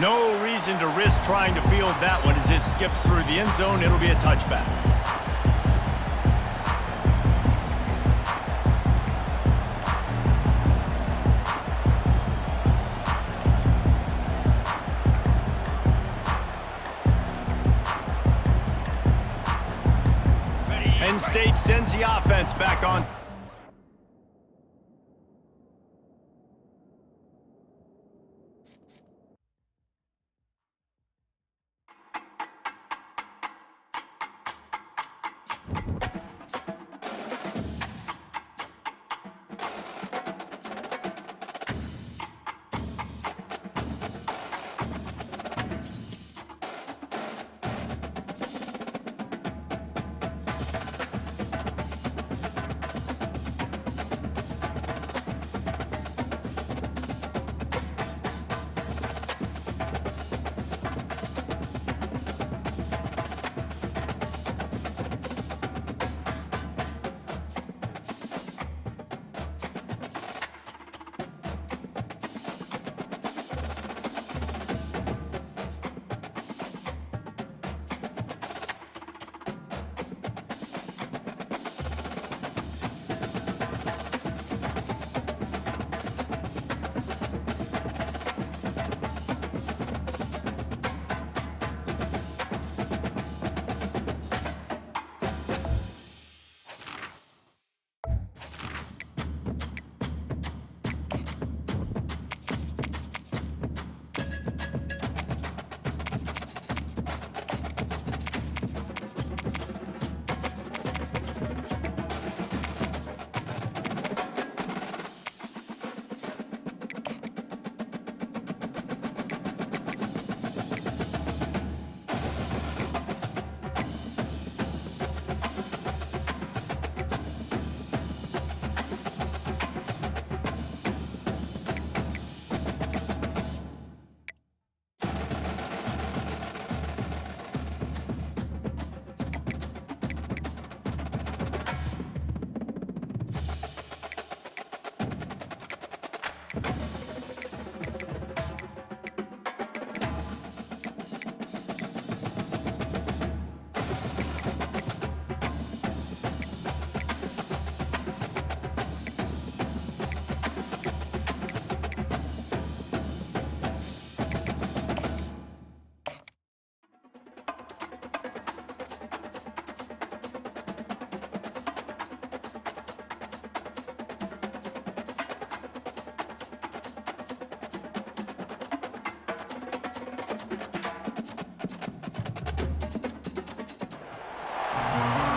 No reason to risk trying to field that one as it skips through the end zone. It'll be a touchback. Penn State sends the offense back on.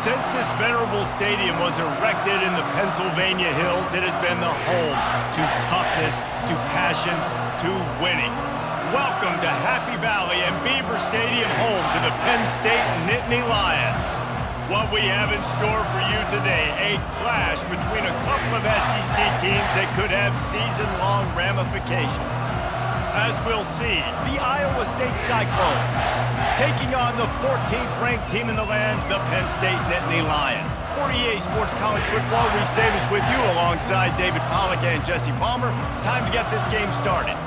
Since this venerable stadium was erected in the Pennsylvania Hills, it has been the home to toughness, to passion, to winning. Welcome to Happy Valley and Beaver Stadium, home to the Penn State Nittany Lions. What we have in store for you today, a clash between a couple of SEC teams that could have season-long ramifications. As we'll see, the Iowa State Cyclones taking on the 14th ranked team in the land, the Penn State Nittany Lions. For EA Sports College Football, Reese Davis with you alongside David Pollack and Jesse Palmer. Time to get this game started.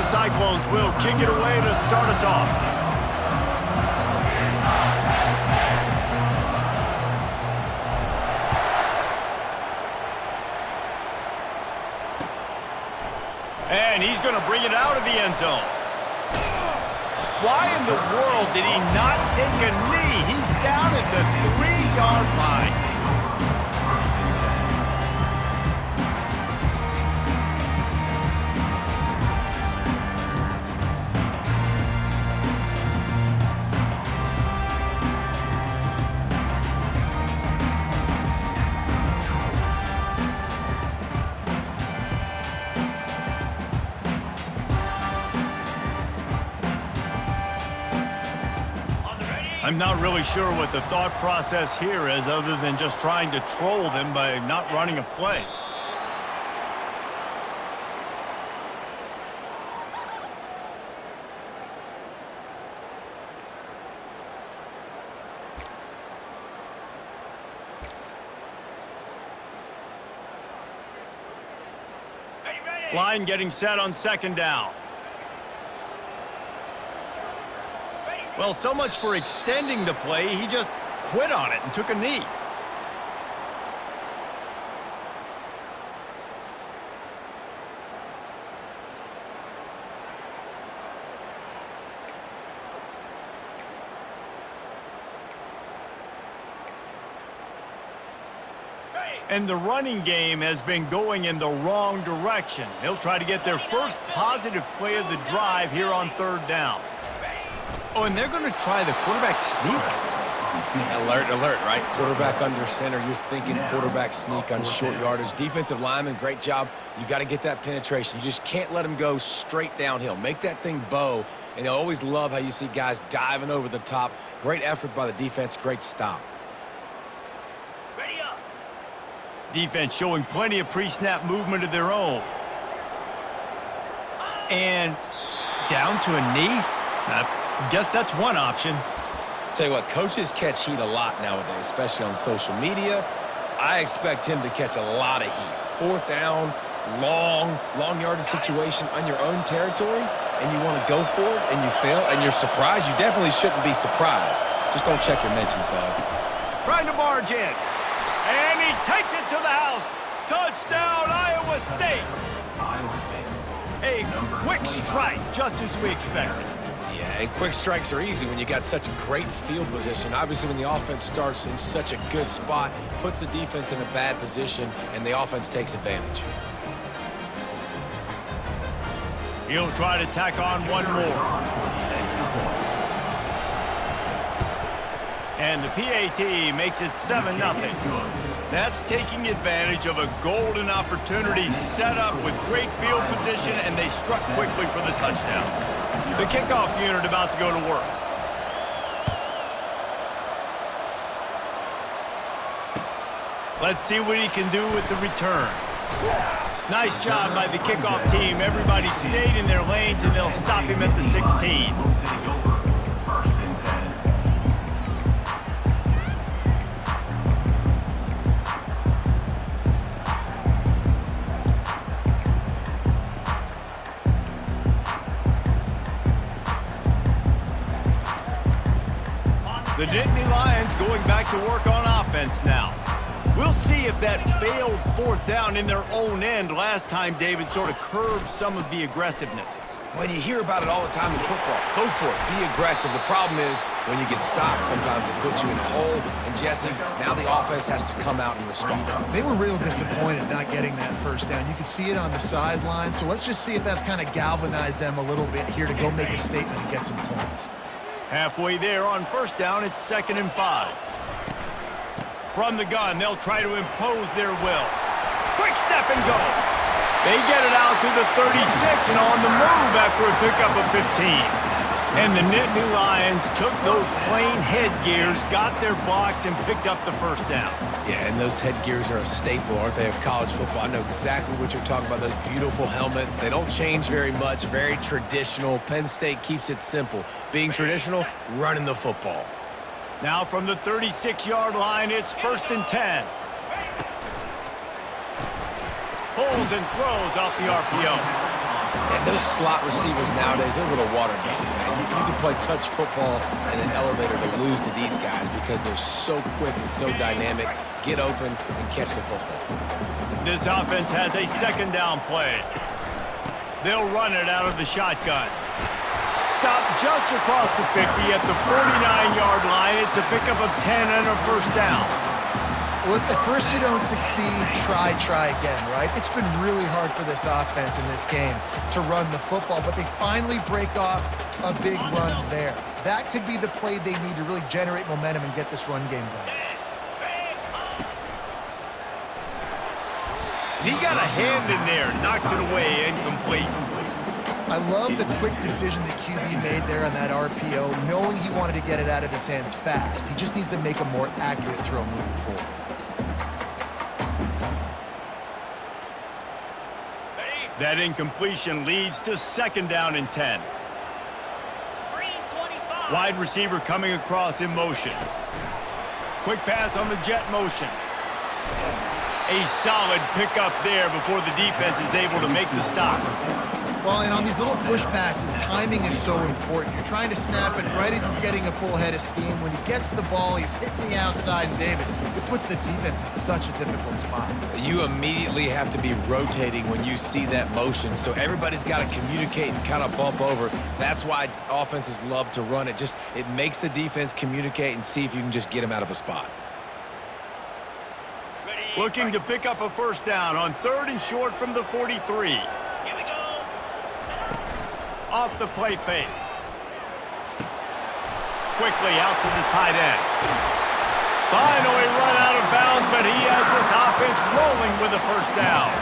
Cyclones will kick it away to start us off. And he's going to bring it out of the end zone. Why in the world did he not take a knee? He's down at the 3-yard line. I'm not really sure what the thought process here is other than just trying to troll them by not running a play. Line getting set on second down. Well, so much for extending the play. He just quit on it and took a knee. And the running game has been going in the wrong direction. He'll try to get their first positive play of the drive here on third down. Oh, and they're going to try the quarterback sneak. Alert, alert, right? Quarterback under center. You're thinking quarterback sneak on short yardage. Defensive lineman, great job. You got to get that penetration. You just can't let him go straight downhill. Make that thing bow. And I always love how you see guys diving over the top. Great effort by the defense. Great stop. Defense showing plenty of pre-snap movement of their own. And down to a knee? I guess that's one option. Tell you what, coaches catch heat a lot nowadays, especially on social media. I expect him to catch a lot of heat. Fourth down, long yardage situation on your own territory, and you want to go for it, and you fail, and you're surprised. You definitely shouldn't be surprised. Just don't check your mentions, dog. Trying to barge in. And he takes it to the house. Touchdown, Iowa State. A quick strike, just as we expected. Yeah, and quick strikes are easy when you got such a great field position. Obviously, when the offense starts in such a good spot, puts the defense in a bad position, and the offense takes advantage. He'll try to tack on one more. And the PAT makes it 7-0. That's taking advantage of a golden opportunity set up with great field position, and they struck quickly for the touchdown. The kickoff unit about to go to work. Let's see what he can do with the return. Nice job by the kickoff team. Everybody stayed in their lanes, and they'll stop him at the 16. The Nittany Lions going back to work on offense now. We'll see if that failed fourth down in their own end last time, David, sort of curbed some of the aggressiveness. Well, you hear about it all the time in football. Go for it. Be aggressive. The problem is when you get stopped, sometimes it puts you in a hole. And, Jesse, now the offense has to come out and respond. They were real disappointed not getting that first down. You could see it on the sideline. So let's just see if that's kind of galvanized them a little bit here to go make a statement and get some points. Halfway there on first down, it's 2nd and 5. From the gun, they'll try to impose their will. Quick step and go. They get it out to the 36 and on the move after a pickup of 15. And the Nittany Lions took those plain headgears, got their blocks, and picked up the first down. Yeah, and those headgears are a staple, aren't they, of college football? I know exactly what you're talking about, those beautiful helmets. They don't change very much, very traditional. Penn State keeps it simple. Being traditional, running the football. Now from the 36-yard line, it's 1st and 10. Pulls and throws off the RPO. And those slot receivers nowadays, they're little water guns, man. You can play touch football in an elevator to lose to these guys because they're so quick and so dynamic. Get open and catch the football. This offense has a 2nd down play. They'll run it out of the shotgun. Stop just across the 50 at the 49-yard line. It's a pickup of 10 and a first down. Well, if at first you don't succeed, try again, right? It's been really hard for this offense in this game to run the football, but they finally break off a big run there. That could be the play they need to really generate momentum and get this run game going. He got a hand in there, knocks it away, incomplete. I love the quick decision that QB made there on that RPO, knowing he wanted to get it out of his hands fast. He just needs to make a more accurate throw moving forward. That incompletion leads to 2nd down and 10. Wide receiver coming across in motion. Quick pass on the jet motion. A solid pickup there before the defense is able to make the stop. Well, and on these little push passes, timing is so important. You're trying to snap it right as he's getting a full head of steam. When he gets the ball, he's hitting the outside, and David, it puts the defense in such a difficult spot. You immediately have to be rotating when you see that motion, so everybody's got to communicate and kind of bump over. That's why offenses love to run it. It makes the defense communicate and see if you can just get him out of a spot. Looking to pick up a first down on 3rd and short from the 43. Off the play fake. Quickly out to the tight end. Finally run out of bounds, but he has this offense rolling with a first down.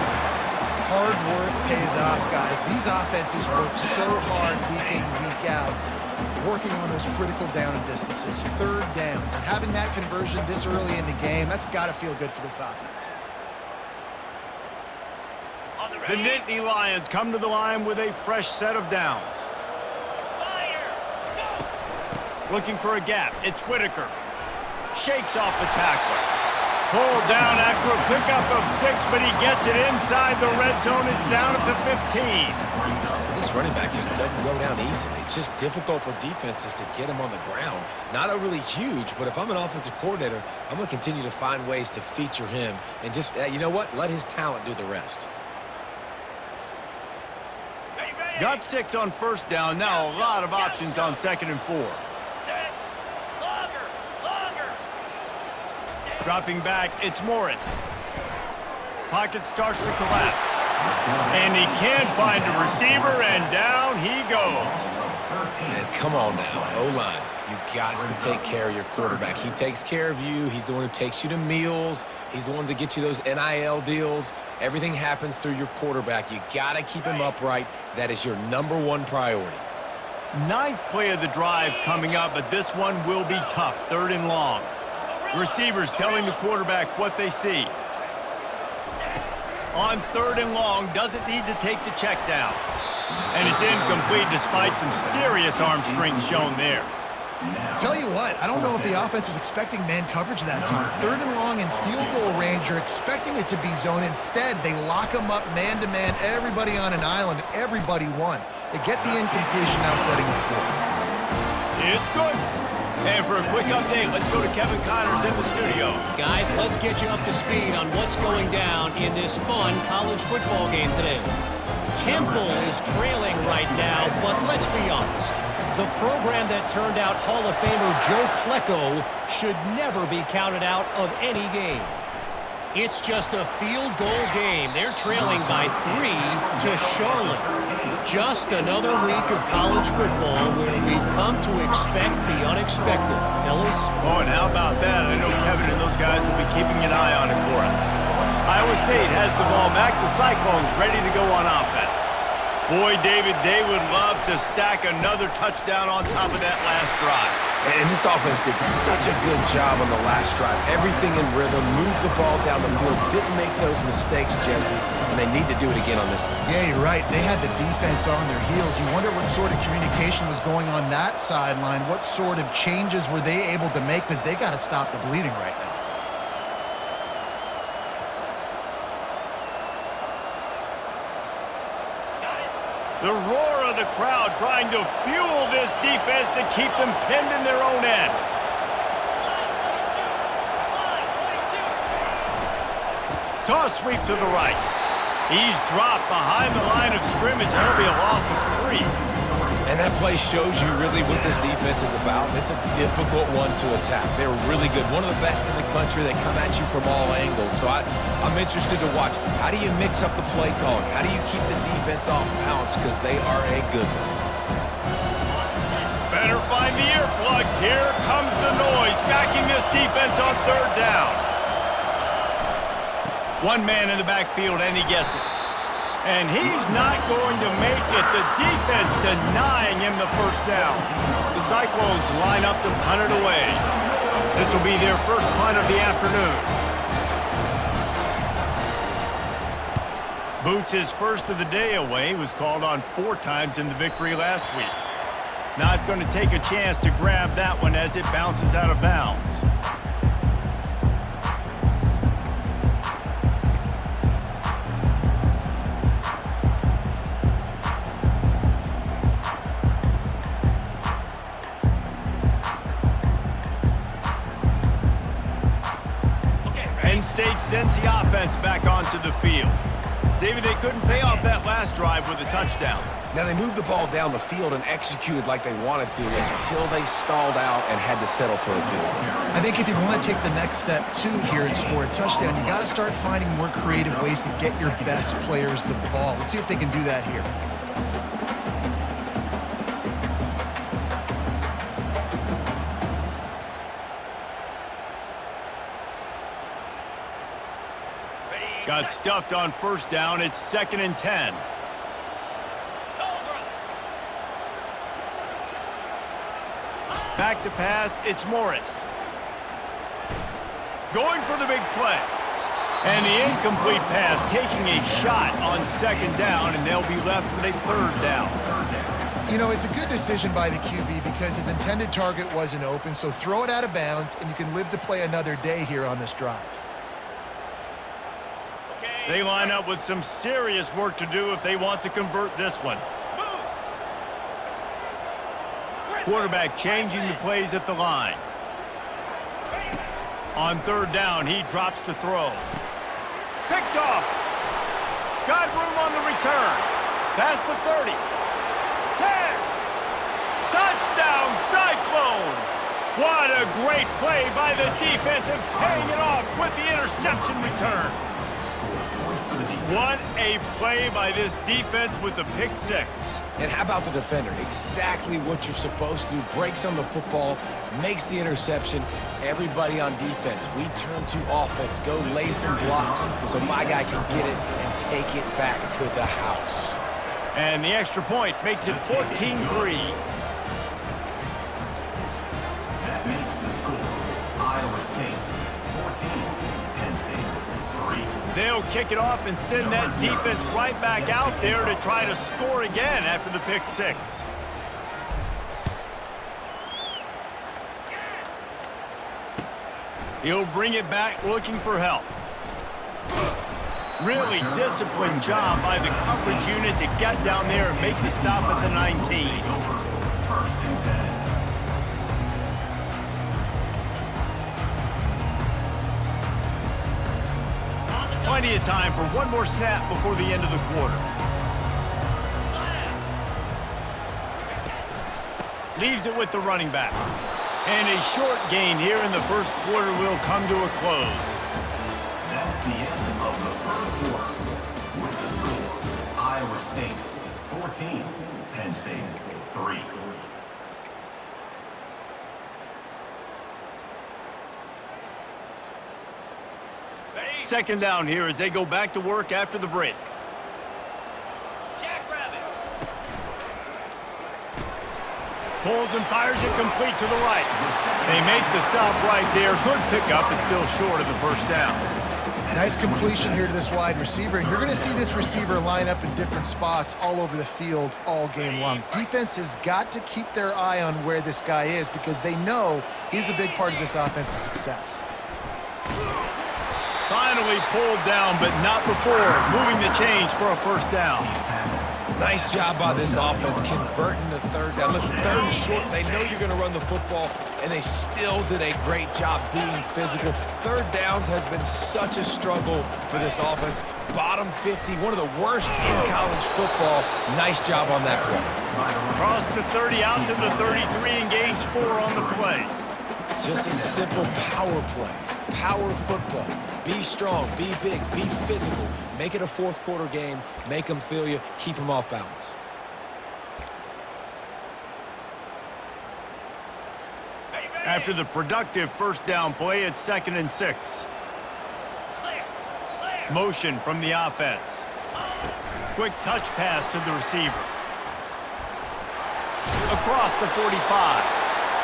Hard work pays off, guys. These offenses work so hard week in, week out, working on those critical down and distances, 3rd downs. And having that conversion this early in the game, that's got to feel good for this offense. The Nittany Lions come to the line with a fresh set of downs. Looking for a gap. It's Whitaker. Shakes off the tackler. Pulled down after a pickup of 6, but he gets it inside the red zone. It's down at the 15. This running back just doesn't go down easily. It's just difficult for defenses to get him on the ground. Not overly huge, but if I'm an offensive coordinator, I'm going to continue to find ways to feature him and just, you know what, let his talent do the rest. Got 6 on first down. Now a lot of options on 2nd and 4. Dropping back, it's Morris. Pocket starts to collapse. And he can't find a receiver, and down he goes. Man, come on now, O-line. You got to take care of your quarterback. He takes care of you. He's the one who takes you to meals. He's the one that gets you those NIL deals. Everything happens through your quarterback. You got to keep him upright. That is your #1 priority. 9th play of the drive coming up, but this one will be tough. 3rd and long. Receivers telling the quarterback what they see. On 3rd and long, doesn't need to take the check down. And it's incomplete despite some serious arm strength shown there. Tell you what, I don't know if the offense was expecting man coverage that time. 3rd and long in field goal range, you're expecting it to be zone. Instead, they lock them up man-to-man, everybody on an island, everybody won. They get the incompletion, now setting up 4th. It's good. And for a quick update, let's go to Kevin Connors in the studio. Guys, let's get you up to speed on what's going down in this fun college football game today. Temple is trailing right now, but let's be honest. The program that turned out Hall of Famer Joe Klecko should never be counted out of any game. It's just a field goal game. They're trailing by 3 to Charlotte. Just another week of college football where we've come to expect the unexpected. Fellas? Oh, and how about that? I know Kevin and those guys will be keeping an eye on it for us. Iowa State has the ball back. The Cyclones ready to go on offense. Boy, David, they would love to stack another touchdown on top of that last drive. And this offense did such a good job on the last drive. Everything in rhythm, moved the ball down the field, didn't make those mistakes, Jesse, and they need to do it again on this one. Yeah, you're right. They had the defense on their heels. You wonder what sort of communication was going on that sideline. What sort of changes were they able to make, because they got to stop the bleeding right now. The roar of the crowd trying to fuel this defense to keep them pinned in their own end. Toss sweep to the right. He's dropped behind the line of scrimmage. That'll be a loss of 3. And that play shows you really what this defense is about. It's a difficult one to attack. They're really good. One of the best in the country. They come at you from all angles. So I'm interested to watch. How do you mix up the play calling? How do you keep the defense off balance? Because they are a good one. Better find the earplugs. Here comes the noise, backing this defense on 3rd down. One man in the backfield, and he gets it. And he's not going to make it. The defense denying him the first down. The Cyclones line up to punt it away. This will be their first punt of the afternoon. Boots' first of the day away was called on 4 times in the victory last week. Not going to take a chance to grab that one as it bounces out of bounds. sends the offense back onto the field. David, they couldn't pay off that last drive with a touchdown. Now, they moved the ball down the field and executed like they wanted to until they stalled out and had to settle for a field goal. I think if you want to take the next step, too, here and score a touchdown, you got to start finding more creative ways to get your best players the ball. Let's see if they can do that here. Got stuffed on first down. It's 2nd and 10. Back to pass, it's Morris. Going for the big play. And the incomplete pass, taking a shot on 2nd down, and they'll be left with a 3rd down. You know, it's a good decision by the QB because his intended target wasn't open, so throw it out of bounds, and you can live to play another day here on this drive. They line up with some serious work to do if they want to convert this one. Quarterback changing the plays at the line. On 3rd down, he drops to throw. Picked off. Got room on the return. Past the 30. 10. Touchdown, Cyclones. What a great play by the defense and paying it off with the interception return. What a play by this defense with the pick 6. And how about the defender? Exactly what you're supposed to do. Breaks on the football, makes the interception. Everybody on defense, we turn to offense. Go lay some blocks so my guy can get it and take it back to the house. And the extra point makes it 14-3. That makes the score Iowa State 14, Penn State 3. They'll kick it off and send that defense right back out there to try to score again after the pick 6. He'll bring it back looking for help. Really disciplined job by the coverage unit to get down there and make the stop at the 19. 1st and 10. Plenty of time for one more snap before the end of the quarter. Leaves it with the running back. And a short gain here in the first quarter will come to a close. That's the end of the 3rd quarter. With the score, Iowa State 14, Penn State 3. Second down here as they go back to work after the break. Pulls and fires it complete to the right. They make the stop right there. Good pickup, but still short of the first down. Nice completion here to this wide receiver. And you're going to see this receiver line up in different spots all over the field all game long. Defense has got to keep their eye on where this guy is because they know he's a big part of this offense's success. Finally pulled down, but not before moving the chains for a first down. Nice job by this offense converting the 3rd down. Listen, 3rd and short, they know you're going to run the football, and they still did a great job being physical. 3rd downs has been such a struggle for this offense. Bottom 50, one of the worst in college football. Nice job on that play. Cross the 30 out to the 33 and gains 4 on the play. Just a simple power play. Power football. Be strong, be big, be physical. Make it a 4th quarter game. Make them feel you. Keep them off balance. After the productive first down play, it's 2nd and 6. Motion from the offense. Quick touch pass to the receiver. Across the 45.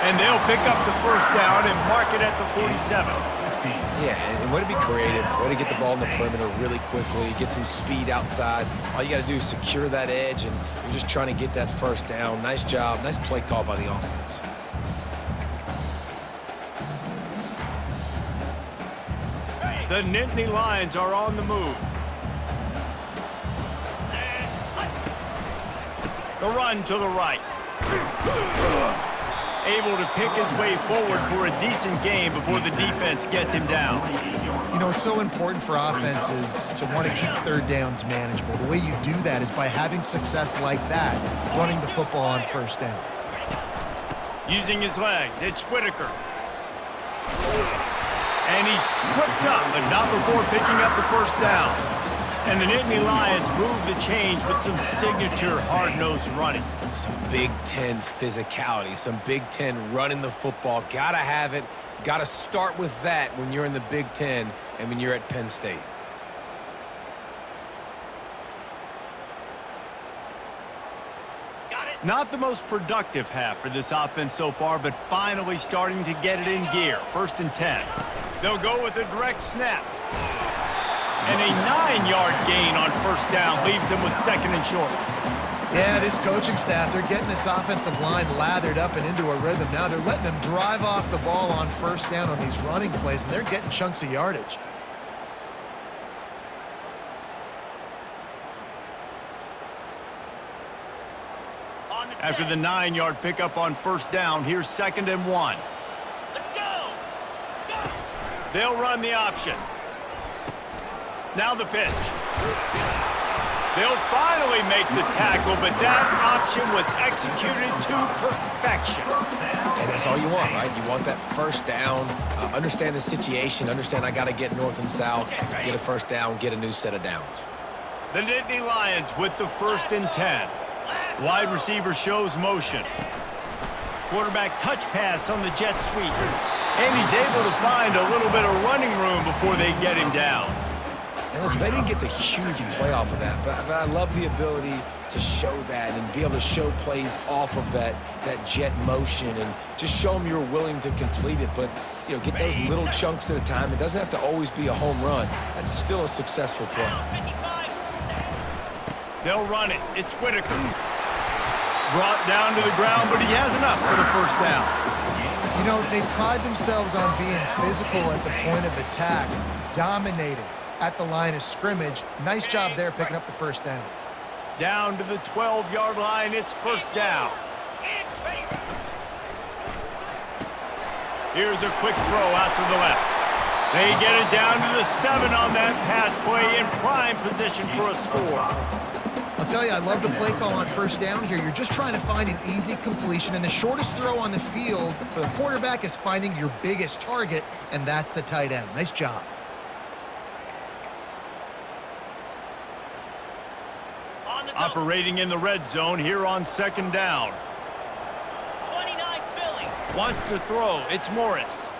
And they'll pick up the first down and mark it at the 47. Yeah, and way to be creative, way to get the ball in the perimeter really quickly, get some speed outside. All you got to do is secure that edge, and you're just trying to get that first down. Nice job, nice play call by the offense. The Nittany Lions are on the move. The run to the right. able to pick his way forward for a decent game before the defense gets him down. You know, it's so important for offenses to want to keep third downs manageable. The way you do that is by having success like that, running the football on first down. Using his legs, it's Whitaker. And he's tripped up, but not before picking up the first down. And the Nittany Lions move the change with some signature hard-nosed running. Some Big Ten physicality, some Big Ten running the football. Gotta have it. Gotta start with that when you're in the Big Ten and when you're at Penn State. Not the most productive half for this offense so far, but finally starting to get it in gear. 1st and 10. They'll go with a direct snap. And a 9-yard gain on first down leaves them with 2nd and short. Yeah, this coaching staff, they're getting this offensive line lathered up and into a rhythm. Now they're letting them drive off the ball on first down on these running plays, and they're getting chunks of yardage. After the 9-yard pickup on first down, here's 2nd and 1. Let's go! They'll run the option. Now the pitch. They'll finally make the tackle, but that option was executed to perfection. And that's all you want, right? You want that first down, understand the situation, understand I got to get north and south, get a first down, get a new set of downs. The Nittany Lions with the 1st and 10. Wide receiver shows motion. Quarterback touch pass on the jet sweep. And he's able to find a little bit of running room before they get him down. And listen, they didn't get the huge play off of that, but I love the ability to show that and be able to show plays off of that jet motion and just show them you're willing to complete it. But, you know, get those little chunks at a time. It doesn't have to always be a home run. That's still a successful play. They'll run it. It's Whitaker. Brought down to the ground, but he has enough for the first down. You know, they pride themselves on being physical at the point of attack, dominating at the line of scrimmage. Nice job there picking up the first down. Down to the 12-yard line, it's first down. Here's a quick throw out to the left. They get it down to the 7 on that pass play in prime position for a score. I'll tell you, I love the play call on first down here. You're just trying to find an easy completion, and the shortest throw on the field for the quarterback is finding your biggest target, and that's the tight end. Nice job. Operating in the red zone here on 2nd down. 29 Philly. Wants to throw. It's Morris.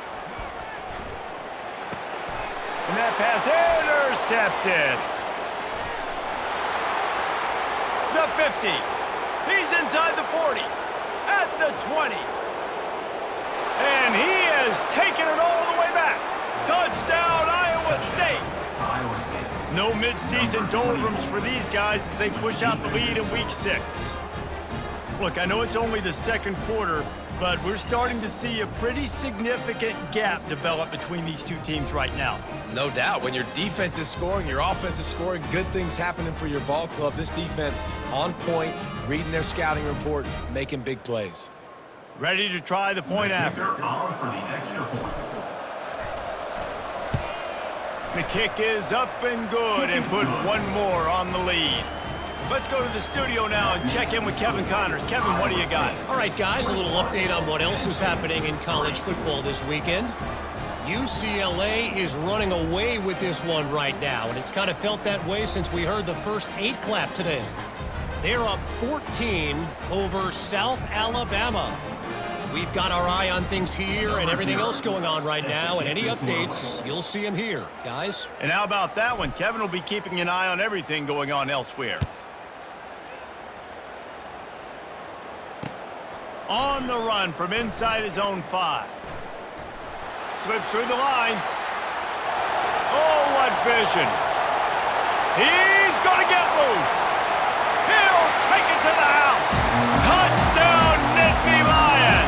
And that pass intercepted. The 50. He's inside the 40. At the 20. And he has taken it all the way back. Touchdown, Iowa State. No midseason doldrums for these guys as they push out the lead in Week 6. Look, I know it's only the 2nd quarter, but we're starting to see a pretty significant gap develop between these two teams right now. No doubt. When your defense is scoring, your offense is scoring, good things happening for your ball club. This defense on point, reading their scouting report, making big plays. Ready to try the point after. The kick is up and good and put one more on the lead. Let's go to the studio now and check in with Kevin Connors. Kevin, what do you got? All right, guys, a little update on what else is happening in college football this weekend. UCLA is running away with this one right now, and it's kind of felt that way since we heard the first 8 clap today. They're up 14 over South Alabama. We've got our eye on things here and everything else going on right now, and any updates, you'll see them here, guys. And how about that one? Kevin will be keeping an eye on everything going on elsewhere. On the run from inside his own 5. Slips through the line. Oh, what vision. He's going to get loose. He'll take it to the house. Touchdown, Nittany Lions.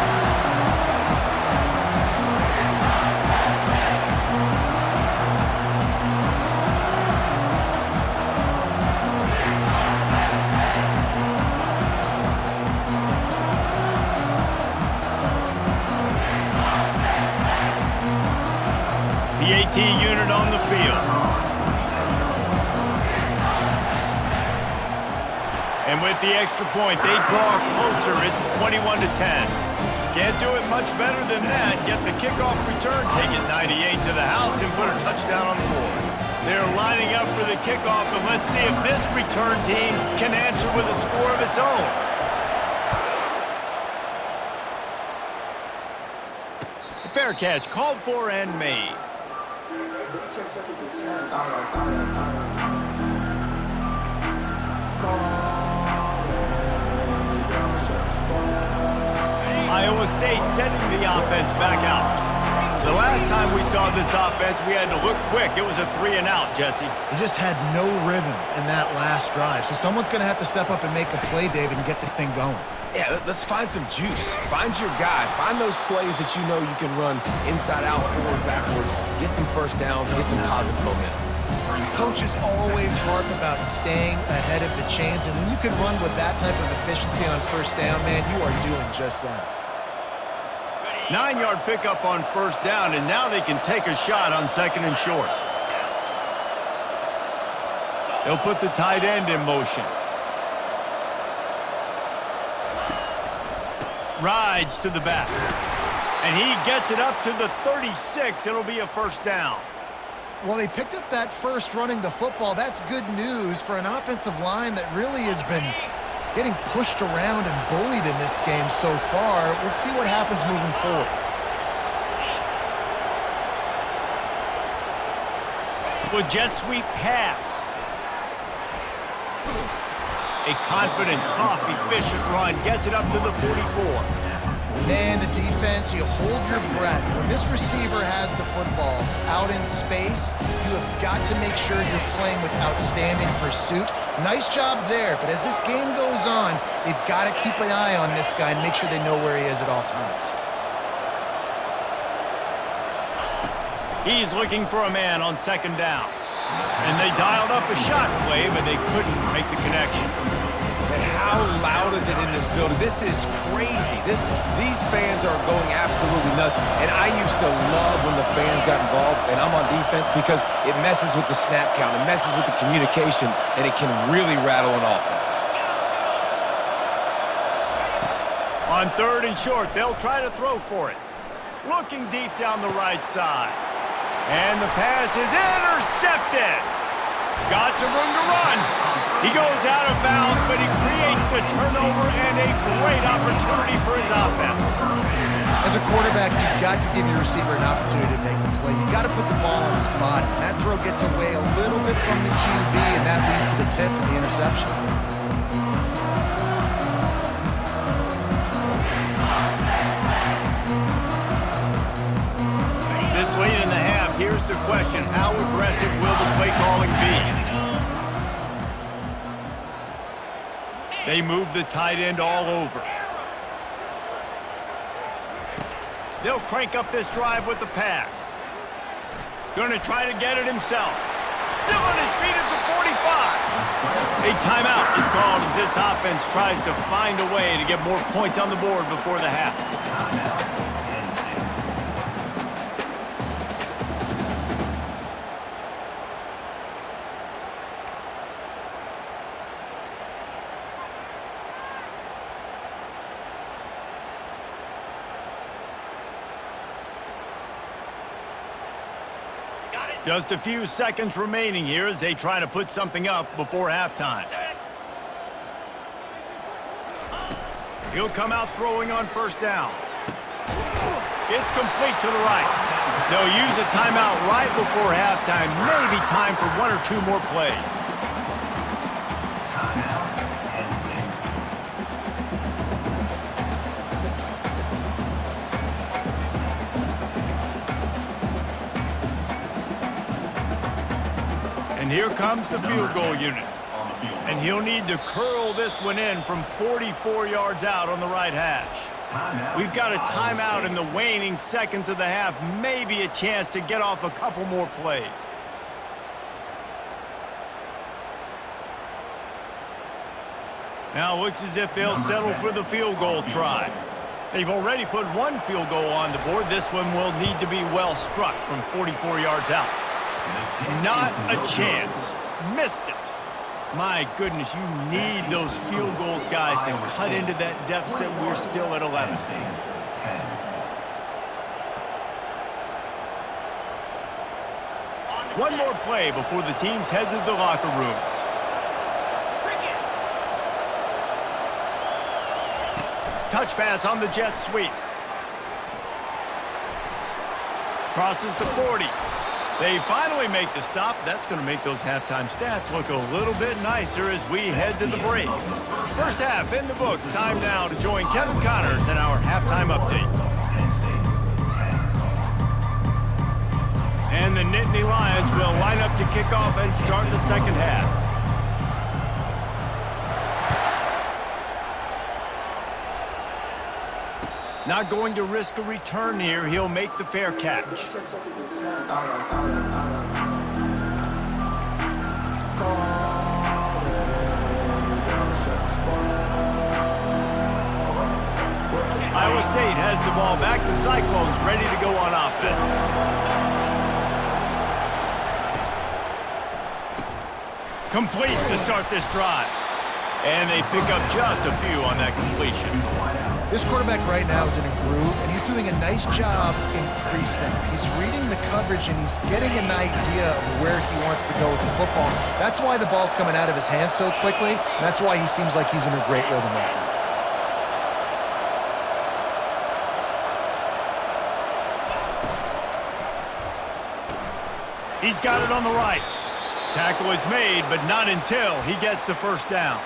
And with the extra point, they draw closer. It's 21-10. Can't do it much better than that. Get the kickoff return, take it 98 to the house, and put a touchdown on the board. They're lining up for the kickoff, and let's see if this return team can answer with a score of its own. Fair catch, called for and made. Iowa State sending the offense back out. The last time we saw this offense, we had to look quick. It was a 3-and-out, Jesse. They just had no rhythm in that last drive. So someone's going to have to step up and make a play, David, and get this thing going. Yeah, let's find some juice. Find your guy. Find those plays that you know you can run inside out, forward, backwards. Get some first downs. Get some positive momentum. Coaches always harp about staying ahead of the chains, and when you can run with that type of efficiency on first down, man, you are doing just that. 9-yard pickup on first down, and now they can take a shot on second and short. They'll put the tight end in motion. Rides to the back. And he gets it up to the 36. It'll be a first down. Well, they picked up that first running the football. That's good news for an offensive line that really has been getting pushed around and bullied in this game so far. Let's see what happens moving forward. With jet sweep pass. A confident, tough, efficient run gets it up to the 44. Man, the defense, you hold your breath. When this receiver has the football out in space, you have got to make sure you're playing with outstanding pursuit. Nice job there, but as this game goes on, they've got to keep an eye on this guy and make sure they know where he is at all times. He's looking for a man on second down. And they dialed up a shot play, but they couldn't make the connection. And how loud is it in this building? This is crazy. These fans are going absolutely nuts. And I used to love when the fans got involved, and I'm on defense, because it messes with the snap count, it messes with the communication, and it can really rattle an offense. On third and short, they'll try to throw for it. Looking deep down the right side. And the pass is intercepted. Got some room to run. He goes out of bounds, but he creates the turnover and a great opportunity for his offense. As a quarterback, you've got to give your receiver an opportunity to make the play. You've got to put the ball on his body. And that throw gets away a little bit from the QB, and that leads to the tip and the interception. This late in the half, here's the question. How aggressive will the play calling be? They move the tight end all over. They'll crank up this drive with the pass. Gonna try to get it himself. Still on his feet at the 45. A timeout is called as this offense tries to find a way to get more points on the board before the half. Just a few seconds remaining here as they try to put something up before halftime. He'll come out throwing on first down. It's complete to the right. They'll use a timeout right before halftime. Maybe time for one or two more plays. And here comes the field goal unit. And he'll need to curl this one in from 44 yards out on the right hash. We've got a timeout in the waning seconds of the half. Maybe a chance to get off a couple more plays. Now it looks as if they'll settle for the field goal try. They've already put one field goal on the board. This one will need to be well struck from 44 yards out. Not a chance. Missed it. My goodness, you need those field goals, guys, to cut into that deficit. We're still at 11. Penn State, 10. One more play before the teams head to the locker rooms. Touch pass on the jet sweep. Crosses to 40. They finally make the stop. That's going to make those halftime stats look a little bit nicer as we head to the break. First half in the books. Time now to join Kevin Connors in our halftime update. Penn State, 10. And the Nittany Lions will line up to kick off and start the second half. Not going to risk a return here. He'll make the fair catch. Iowa State has the ball back. The Cyclones ready to go on offense. Complete to start this drive. And they pick up just a few on that completion. This quarterback right now is in a groove, and he's doing a nice job in pre-snap. He's reading the coverage, and he's getting an idea of where he wants to go with the football. That's why the ball's coming out of his hands so quickly, and that's why he seems like he's in a great rhythm right now. He's got it on the right. Tackle is made, but not until he gets the first down.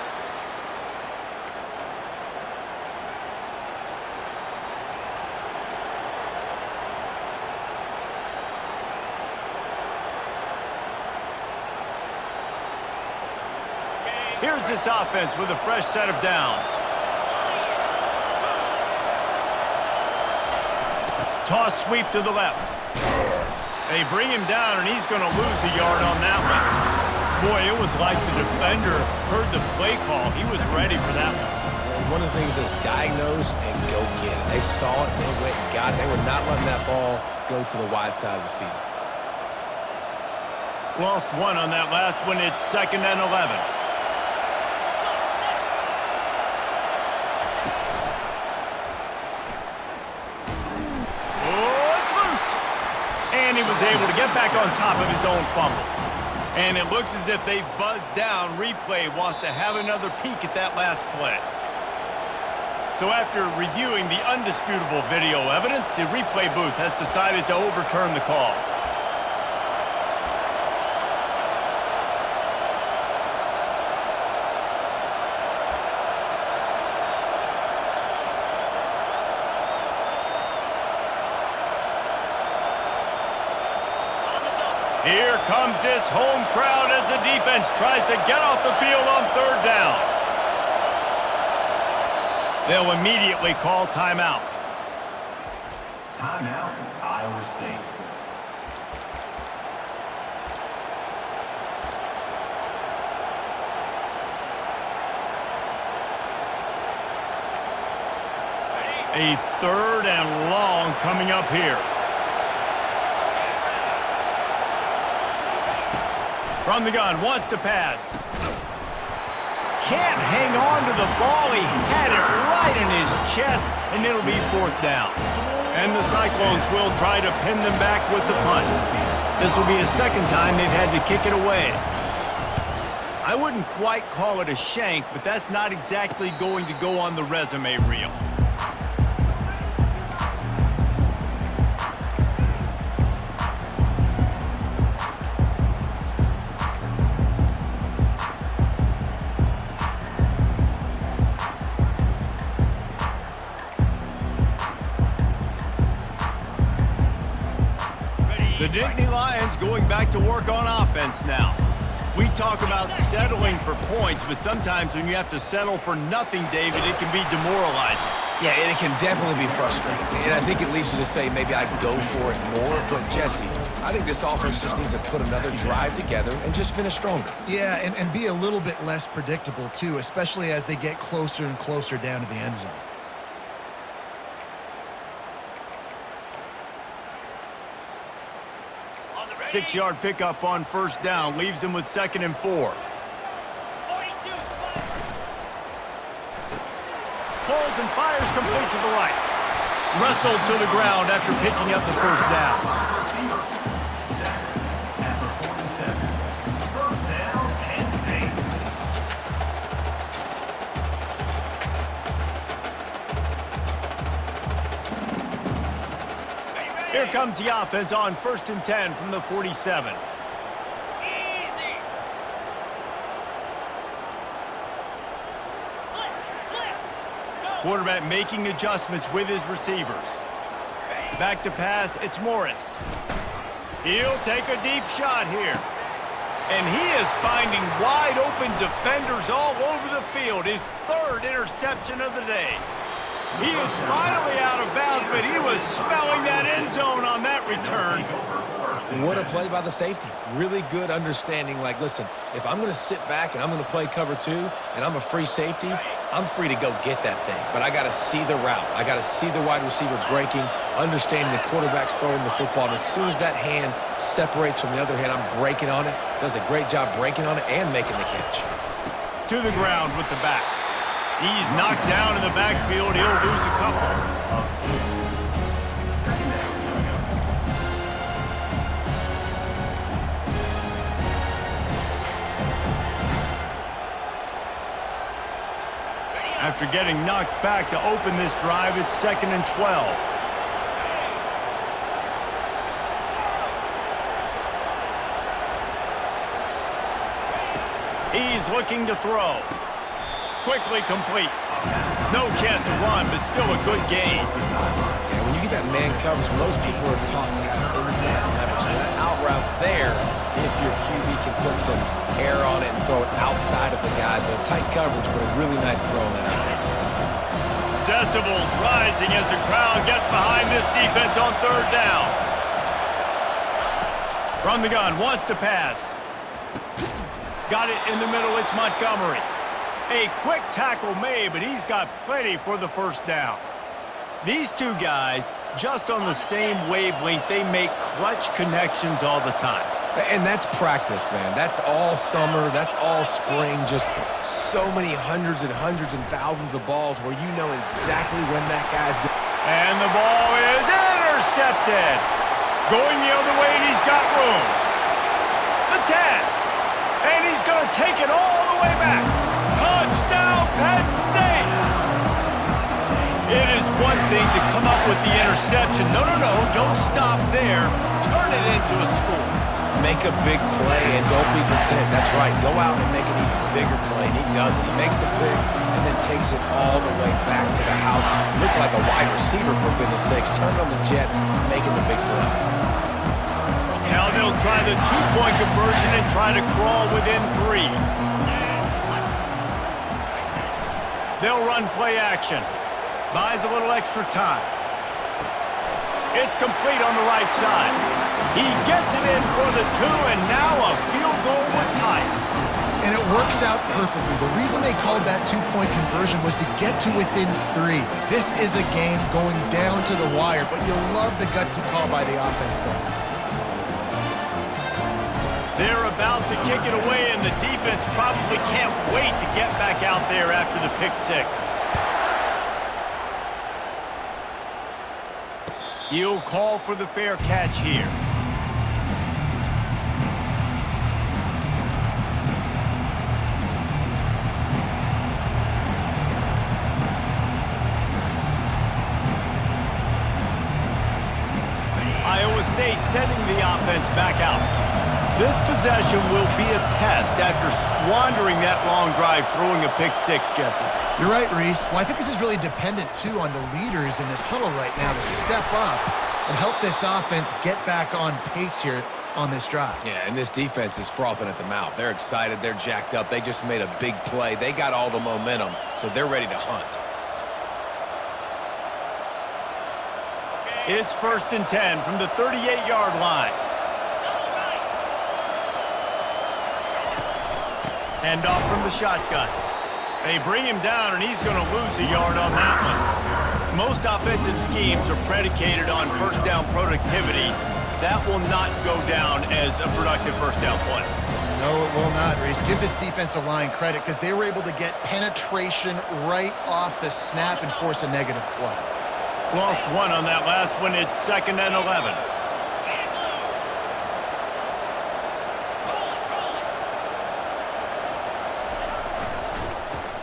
Here's this offense with a fresh set of downs. Toss sweep to the left. They bring him down, and he's going to lose a yard on that one. Boy, it was like the defender heard the play call. He was ready for that one. One of the things is diagnose and go get it. They saw it, they went and got it. They were not letting that ball go to the wide side of the field. Lost one on that last one. It's 2nd and 11. And he was able to get back on top of his own fumble. And it looks as if they've buzzed down. Replay wants to have another peek at that last play. So after reviewing the undisputable video evidence, the replay booth has decided to overturn the call. Here comes this home crowd as the defense tries to get off the field on 3rd down. They'll immediately call timeout. Timeout, Iowa State. A 3rd and long coming up here. From the gun, wants to pass. Can't hang on to the ball. He had it right in his chest, and it'll be 4th down. And the Cyclones will try to pin them back with the punt. This will be the 2nd time they've had to kick it away. I wouldn't quite call it a shank, but that's not exactly going to go on the resume reel. The Nittany Lions going back to work on offense now. We talk about settling for points, but sometimes when you have to settle for nothing, David, it can be demoralizing. Yeah, and it can definitely be frustrating. And I think it leads you to say maybe I go for it more. But, Jesse, I think this offense just needs to put another drive together and just finish stronger. Yeah, and be a little bit less predictable, too, especially as they get closer and closer down to the end zone. Six-yard pickup on 1st down leaves them with 2nd and 4. pulls and fires complete to the right. Wrestled to the ground after picking up the first down. Receiver. Zach at the 47. First down, Penn State. Here comes the offense on 1st and 10 from the 47. Quarterback making adjustments with his receivers. Back to pass, it's Morris. He'll take a deep shot here. And he is finding wide open defenders all over the field. His 3rd interception of the day. He is finally out of bounds, but he was smelling that end zone on that return. What a play by the safety. Really good understanding. Like, listen, if I'm going to sit back and I'm going to play cover 2 and I'm a free safety, I'm free to go get that thing. But I got to see the route. I got to see the wide receiver breaking, understanding the quarterback's throwing the football. And as soon as that hand separates from the other hand, I'm breaking on it. Does a great job breaking on it and making the catch. To the ground with the back. He's knocked down in the backfield. He'll lose a couple. After getting knocked back to open this drive, it's 2nd and 12. He's looking to throw. Quickly complete. No chance to run, but still a good gain. Yeah, when you get that man coverage, most people are taught to have inside leverage. So that out route's there if your QB can put some air on it and throw it outside of the guy. But tight coverage, but a really nice throw on that out there. Decibels rising as the crowd gets behind this defense on 3rd down. From the gun, wants to pass. Got it in the middle, it's Montgomery. A quick tackle made, but he's got plenty for the first down. These two guys, just on the same wavelength, they make clutch connections all the time. And that's practice, man. That's all summer. That's all spring. Just so many hundreds and thousands of balls where you know exactly when that guy's going. And the ball is intercepted. Going the other way, and he's got room. The 10. And he's going to take it all the way back. Touchdown, Penn State! It is one thing to come up with the interception. No, don't stop there. Turn it into a score. Make a big play and don't be content. That's right. Go out and make an even bigger play. And he does it. He makes the pick and then takes it all the way back to the house. Looked like a wide receiver, for goodness sakes. Turned on the Jets, making the big play. Now they'll try the 2-point conversion and try to crawl within 3. They'll run play action. Buys a little extra time. It's complete on the right side. He gets it in for the 2, and now a field goal would tie it. And it works out perfectly. The reason they called that 2-point conversion was to get to within 3. This is a game going down to the wire, but you'll love the gutsy call by the offense there. They're about to kick it away, and the defense probably can't wait to get back out there after the pick 6. He'll call for the fair catch here. Iowa State sending the offense back out. This possession will be a test after squandering that long drive, throwing a pick 6, Jesse. You're right, Reese. Well, I think this is really dependent, too, on the leaders in this huddle right now to step up and help this offense get back on pace here on this drive. Yeah, and this defense is frothing at the mouth. They're excited. They're jacked up. They just made a big play. They got all the momentum, so they're ready to hunt. It's 1st and 10 from the 38-yard line. Hand off from the shotgun. They bring him down, and he's going to lose a yard on that one. Most offensive schemes are predicated on first down productivity. That will not go down as a productive first down play. No, it will not, Reese. Give this defensive line credit because they were able to get penetration right off the snap and force a negative play. Lost one on that last one. It's 2nd and 11.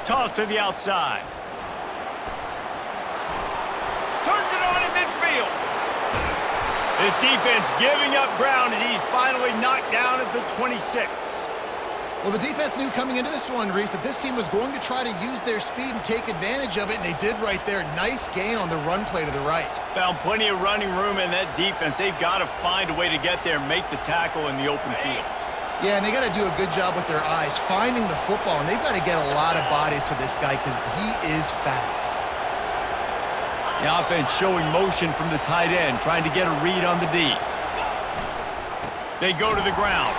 Toss to the outside. Turns it on in midfield. This defense giving up ground as he's finally knocked down at the 26. Well, the defense knew coming into this one, Reese, that this team was going to try to use their speed and take advantage of it, and they did right there. Nice gain on the run play to the right. Found plenty of running room in that defense. They've got to find a way to get there and make the tackle in the open field. Yeah, and they got to do a good job with their eyes, finding the football, and they've got to get a lot of bodies to this guy because he is fast. The offense showing motion from the tight end, trying to get a read on the D. They go to the ground.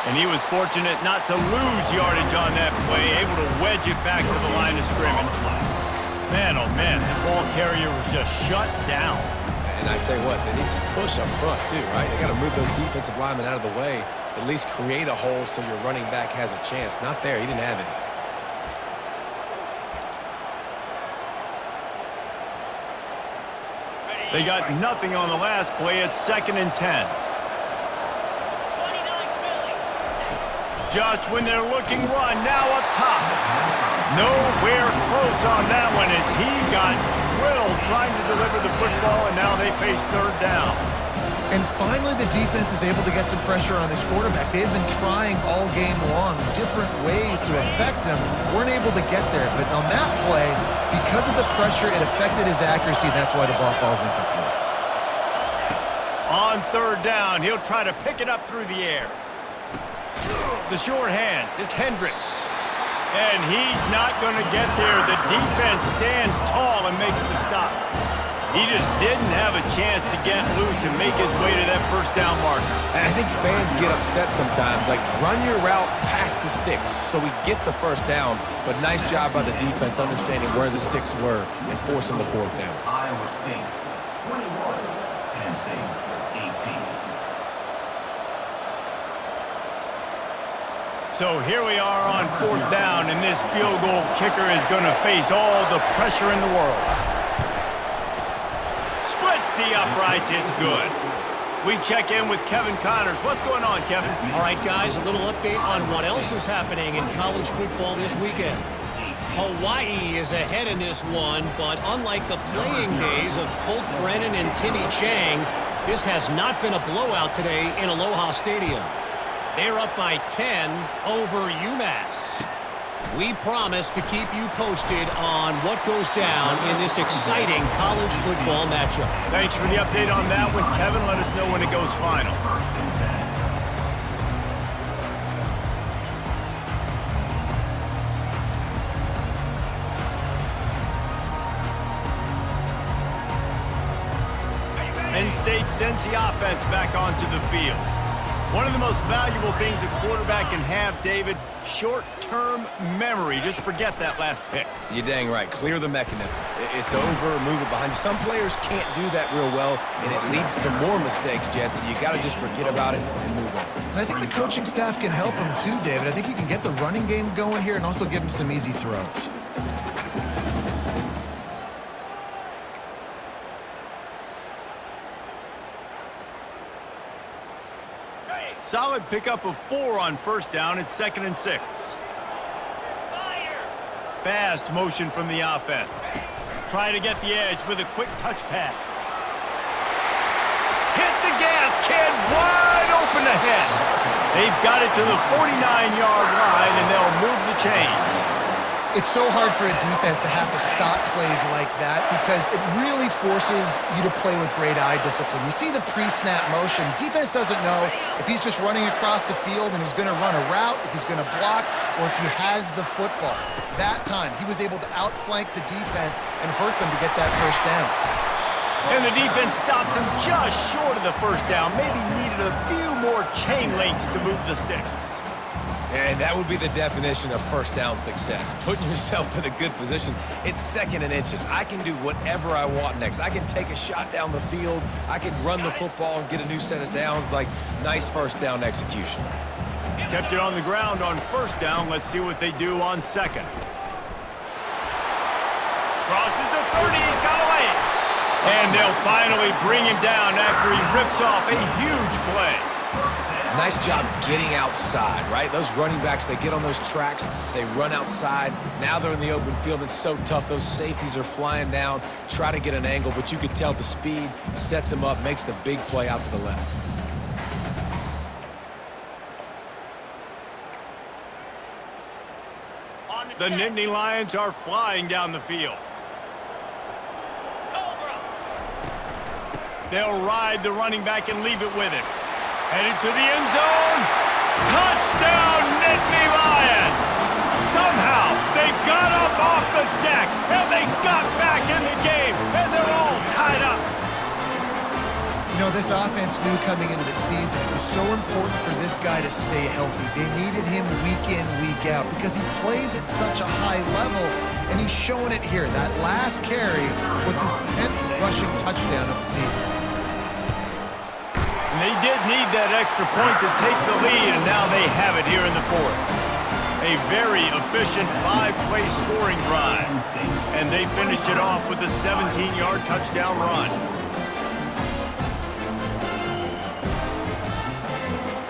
And he was fortunate not to lose yardage on that play, able to wedge it back to the line of scrimmage. Man, oh man, the ball carrier was just shut down. And I tell you what, they need some push up front too, right? They got to move those defensive linemen out of the way, at least create a hole so your running back has a chance. Not there, he didn't have any. They got nothing on the last play. It's 2nd and 10. Just when they're looking run, now up top. Nowhere close on that one as he got drilled trying to deliver the football, and now they face 3rd down. And finally, the defense is able to get some pressure on this quarterback. They've been trying all game long different ways to affect him. Weren't able to get there, but on that play, because of the pressure, it affected his accuracy, and that's why the ball falls incomplete. On 3rd down, he'll try to pick it up through the air. The short hands, it's Hendricks. And he's not going to get there. The defense stands tall and makes the stop. He just didn't have a chance to get loose and make his way to that 1st down marker. And I think fans get upset sometimes, like run your route past the sticks so we get the 1st down, but nice job by the defense understanding where the sticks were and forcing the 4th down. Iowa State 21, Penn State 18. So here we are on 4th down, and this field goal kicker is going to face all the pressure in the world. Splits the uprights, it's good. We check in with Kevin Connors. What's going on, Kevin? All right, guys, a little update on what else is happening in college football this weekend. Hawaii is ahead in this one, but unlike the playing days of Colt Brennan and Timmy Chang, this has not been a blowout today in Aloha Stadium. They're up by 10 over UMass. We promise to keep you posted on what goes down in this exciting college football matchup. Thanks for the update on that one, Kevin. Let us know when it goes final. Penn State sends the offense back onto the field. One of the most valuable things a quarterback can have, David, short-term memory. Just forget that last pick. You're dang right. Clear the mechanism. It's over, move it behind you. Some players can't do that real well, and it leads to more mistakes, Jesse. You got to just forget about it and move on. And I think the coaching staff can help him too, David. I think you can get the running game going here and also give him some easy throws. Solid pickup of 4 on 1st down. It's 2nd and 6. Fast motion from the offense. Trying to get the edge with a quick touch pass. Hit the gas, kid. Wide open ahead. They've got it to the 49-yard line, and they'll move the chains. It's so hard for a defense to have to stop plays like that because it really forces you to play with great eye discipline. You see the pre-snap motion. Defense doesn't know if he's just running across the field and he's going to run a route, if he's going to block, or if he has the football. That time, he was able to outflank the defense and hurt them to get that 1st down. And the defense stops him just short of the 1st down. Maybe needed a few more chain links to move the sticks. And that would be the definition of 1st down success. Putting yourself in a good position. It's 2nd and inches. I can do whatever I want next. I can take a shot down the field. I can run the football and get a new set of downs. Like, nice 1st down execution. Kept it on the ground on first down. Let's see what they do on second. Crosses the 30. He's got away. And they'll finally bring him down after he rips off a huge play. Nice job getting outside, right? Those running backs, they get on those tracks, they run outside. Now they're in the open field. It's so tough. Those safeties are flying down, try to get an angle, but you could tell the speed sets him up, makes the big play out to the left. The Nittany Lions are flying down the field. They'll ride the running back and leave it with him. Headed to the end zone. Touchdown, Nittany Lions! Somehow, they got up off the deck, and they got back in the game, and they're all tied up. You know, this offense knew coming into the season it was so important for this guy to stay healthy. They needed him week in, week out because he plays at such a high level, and he's showing it here. That last carry was his 10th rushing touchdown of the season. And they did need that extra point to take the lead, and now they have it here in the fourth. A very efficient 5-play scoring drive, and they finished it off with a 17-yard touchdown run.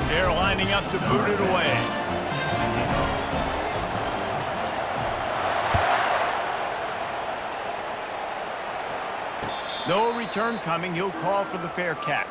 They're lining up to boot it away. No return coming. He'll call for the fair catch.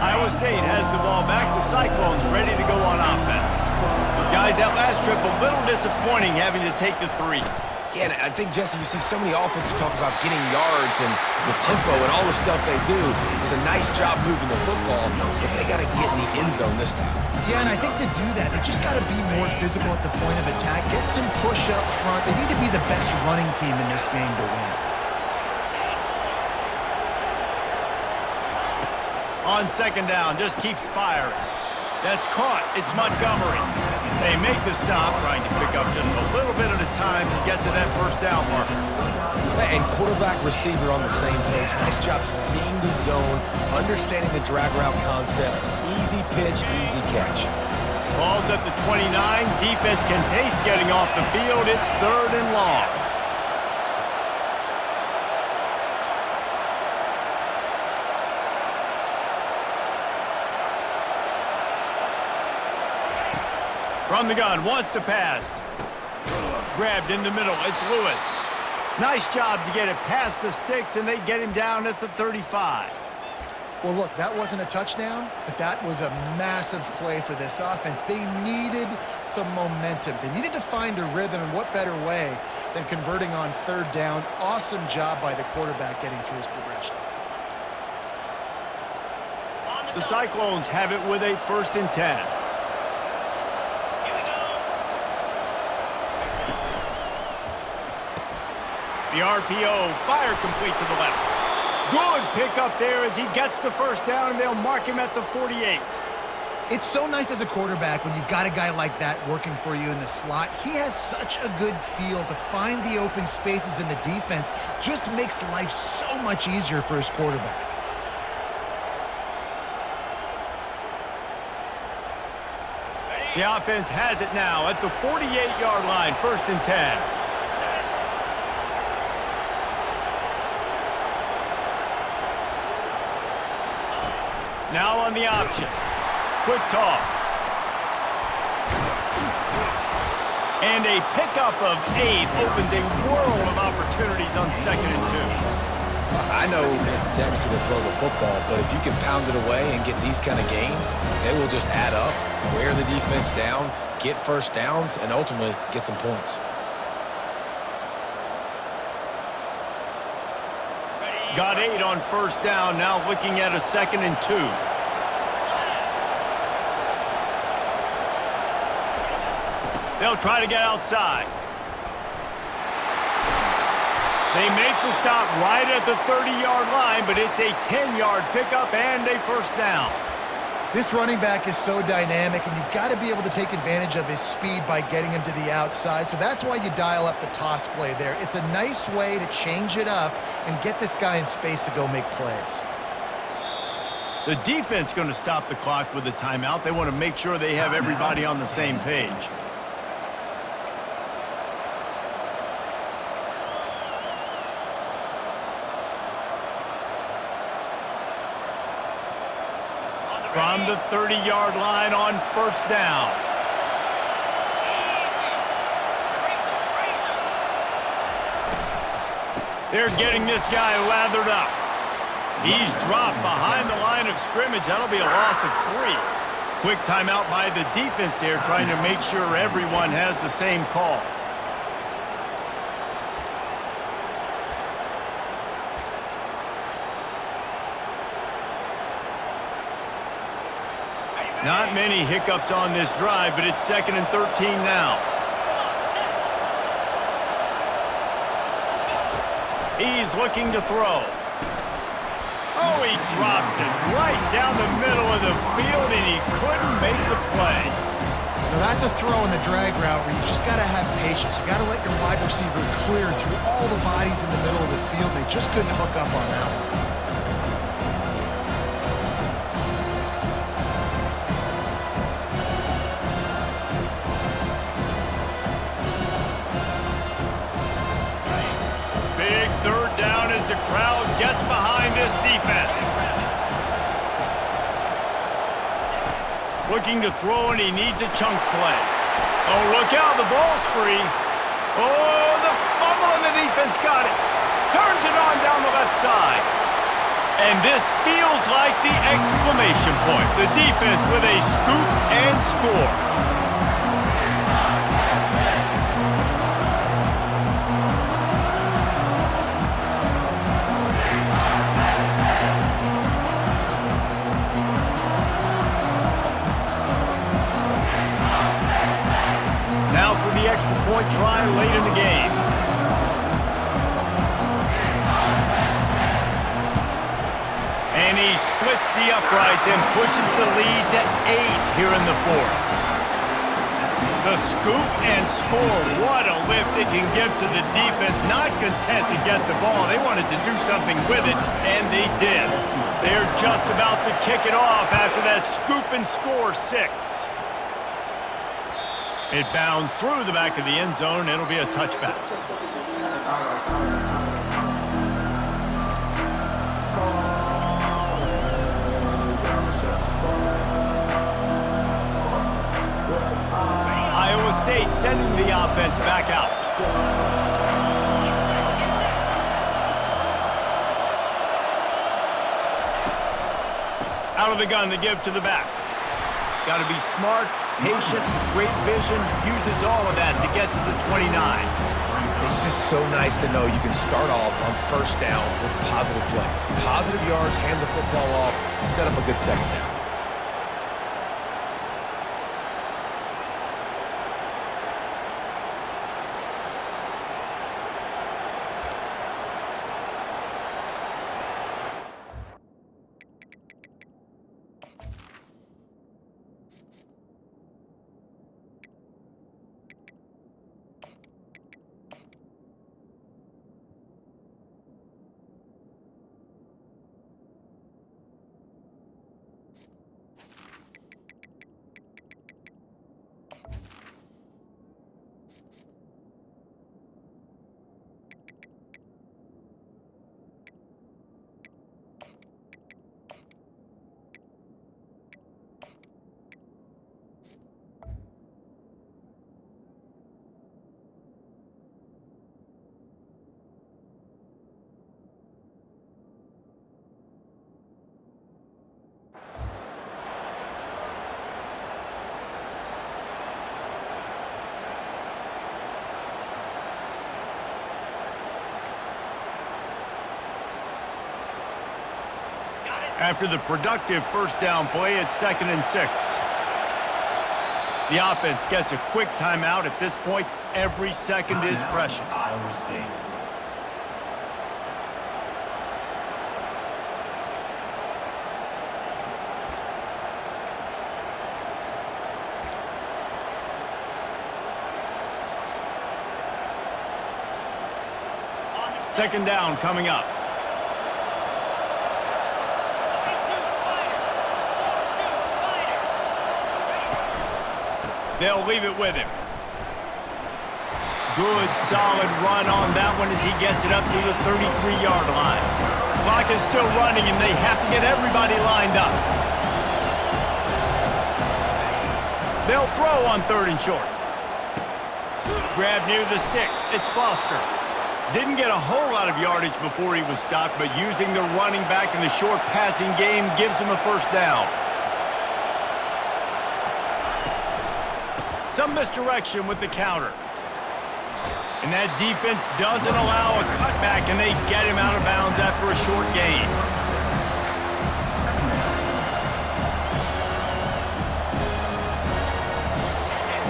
Iowa State has the ball back. The Cyclones ready to go on offense. Guys, that last trip a little disappointing having to take the 3. Yeah, and I think, Jesse, you see so many offenses talk about getting yards and the tempo and all the stuff they do. It was a nice job moving the football, but they got to get in the end zone this time. Yeah, and I think to do that, they just got to be more physical at the point of attack, get some push up front. They need to be the best running team in this game to win. On second down, just keeps firing. That's caught. It's Montgomery. They make the stop, trying to pick up just a little bit at a time to get to that first down marker. And quarterback, receiver on the same page. Nice job seeing the zone, understanding the drag route concept. Easy pitch, easy catch. Ball's at the 29. Defense can taste getting off the field. It's 3rd and long. From the gun, wants to pass. Grabbed in the middle, it's Lewis. Nice job to get it past the sticks, and they get him down at the 35. Well, look, that wasn't a touchdown, but that was a massive play for this offense. They needed some momentum. They needed to find a rhythm, and what better way than converting on 3rd down. Awesome job by the quarterback getting through his progression. The Cyclones have it with a 1st and 10. The RPO, fire complete to the left. Good pickup there as he gets the first down, and they'll mark him at the 48. It's so nice as a quarterback when you've got a guy like that working for you in the slot. He has such a good feel to find the open spaces in the defense. Just makes life so much easier for his quarterback. The offense has it now at the 48-yard line, 1st and 10. Now on the option. Quick toss. And a pickup of 8 opens a world of opportunities on 2nd and 2. I know it's sexy to throw the football, but if you can pound it away and get these kind of gains, they will just add up, wear the defense down, get first downs, and ultimately get some points. Got 8 on 1st down, now looking at a 2nd and 2. They'll try to get outside. They make the stop right at the 30-yard line, but it's a 10-yard pickup and a 1st down. This running back is so dynamic, and you've got to be able to take advantage of his speed by getting him to the outside. So that's why you dial up the toss play there. It's a nice way to change it up and get this guy in space to go make plays. The defense going to stop the clock with a timeout. They want to make sure they have everybody on the same page. From the 30-yard line on first down. They're getting this guy lathered up. He's dropped behind the line of scrimmage. That'll be a loss of 3. Quick timeout by the defense there, trying to make sure everyone has the same call. Not many hiccups on this drive, but it's 2nd and 13 now. He's looking to throw. Oh, he drops it right down the middle of the field, and he couldn't make the play. Now that's a throw in the drag route where you just got to have patience. You got to let your wide receiver clear through all the bodies in the middle of the field. They just couldn't hook up on that one. The crowd gets behind this defense. Looking to throw, and he needs a chunk play. Oh, look out, the ball's free. Oh, the fumble, and the defense got it. Turns it on down the left side. And this feels like the exclamation point. The defense with a scoop and score. Extra point try late in the game. And he splits the uprights and pushes the lead to 8 here in the 4th. The scoop and score. What a lift it can give to the defense. Not content to get the ball. They wanted to do something with it, and they did. They're just about to kick it off after that scoop and score 6. It bounds through the back of the end zone. It'll be a touchback. Iowa State sending the offense back out. Out of the gun to give to the back. Got to be smart, patient, great vision, uses all of that to get to the 29. It's just so nice to know you can start off on first down with positive plays. Positive yards, hand the football off, set up a good second down. After the productive first down play, it's 2nd and 6. The offense gets a quick timeout. At this point, every second is precious. Iowa State. Second down coming up. They'll leave it with him. Good, solid run on that one as he gets it up to the 33-yard line. Clock is still running, and they have to get everybody lined up. They'll throw on 3rd and short. Grab near the sticks. It's Foster. Didn't get a whole lot of yardage before he was stopped, but using the running back in the short passing game gives him a first down. Some misdirection with the counter. And that defense doesn't allow a cutback, and they get him out of bounds after a short gain.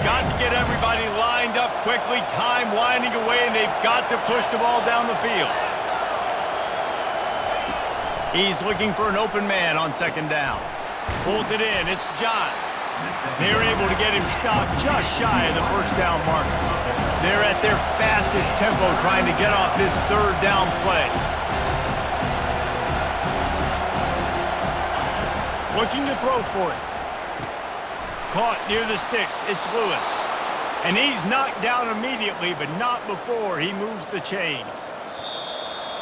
Got to get everybody lined up quickly, time winding away, and they've got to push the ball down the field. He's looking for an open man on second down. Pulls it in, it's Johns. They're able to get him stopped just shy of the first down marker. They're at their fastest tempo trying to get off this 3rd down play. Looking to throw for it. Caught near the sticks. It's Lewis. And he's knocked down immediately, but not before he moves the chains.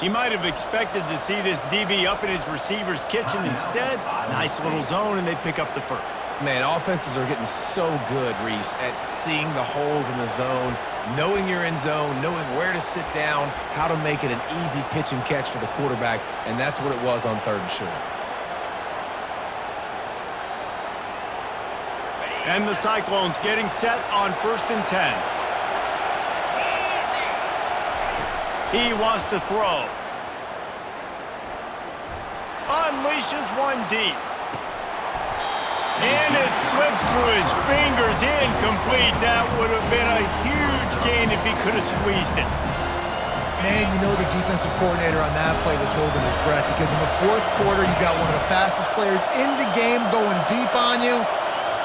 He might have expected to see this DB up in his receiver's kitchen. Instead, nice little zone, and they pick up the first. Man, offenses are getting so good, Reese, at seeing the holes in the zone, knowing you're in zone, knowing where to sit down, how to make it an easy pitch and catch for the quarterback, and that's what it was on 3rd and short. And the Cyclones getting set on 1st and 10. He wants to throw. Unleashes one deep. And it slips through his fingers, incomplete. That would have been a huge gain if he could have squeezed it. Man, you know the defensive coordinator on that play was holding his breath, because in the 4th quarter, you got one of the fastest players in the game going deep on you,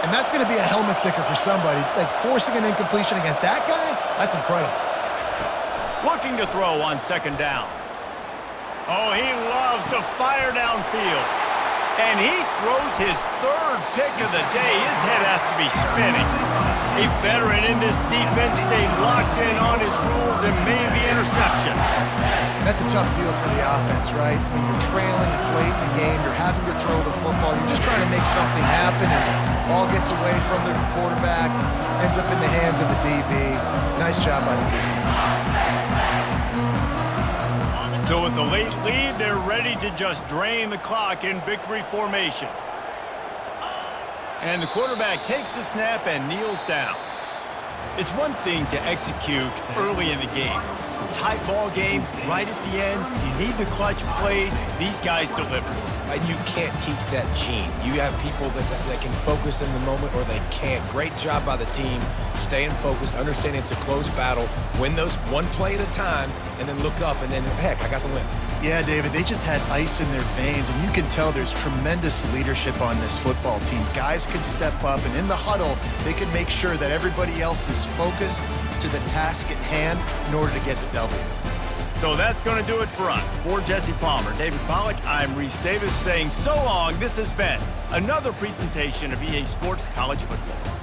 and that's going to be a helmet sticker for somebody. Like, forcing an incompletion against that guy, that's incredible. Looking to throw on second down. Oh, he loves to fire downfield. And he throws his 3rd pick of the day. His head has to be spinning. A veteran in this defense stayed locked in on his rules and made the interception. That's a tough deal for the offense, right? When you're trailing, it's late in the game, you're having to throw the football, you're just trying to make something happen, and ball gets away from the quarterback, ends up in the hands of a DB. Nice job by the defense. So with the late lead, they're ready to just drain the clock in victory formation. And the quarterback takes the snap and kneels down. It's one thing to execute early in the game. Tight ball game, right at the end, you need the clutch plays. These guys deliver. And you can't teach that gene. You have people that can focus in the moment, or they can't. Great job by the team, staying focused, understanding it's a close battle, win those one play at a time, and then look up, and then, heck, I got the win. Yeah, David, they just had ice in their veins, and you can tell there's tremendous leadership on this football team. Guys can step up, and in the huddle, they can make sure that everybody else is focused to the task at hand in order to get the W. So that's going to do it for us. For Jesse Palmer, David Pollack, I'm Reese Davis saying so long. This has been another presentation of EA Sports College Football.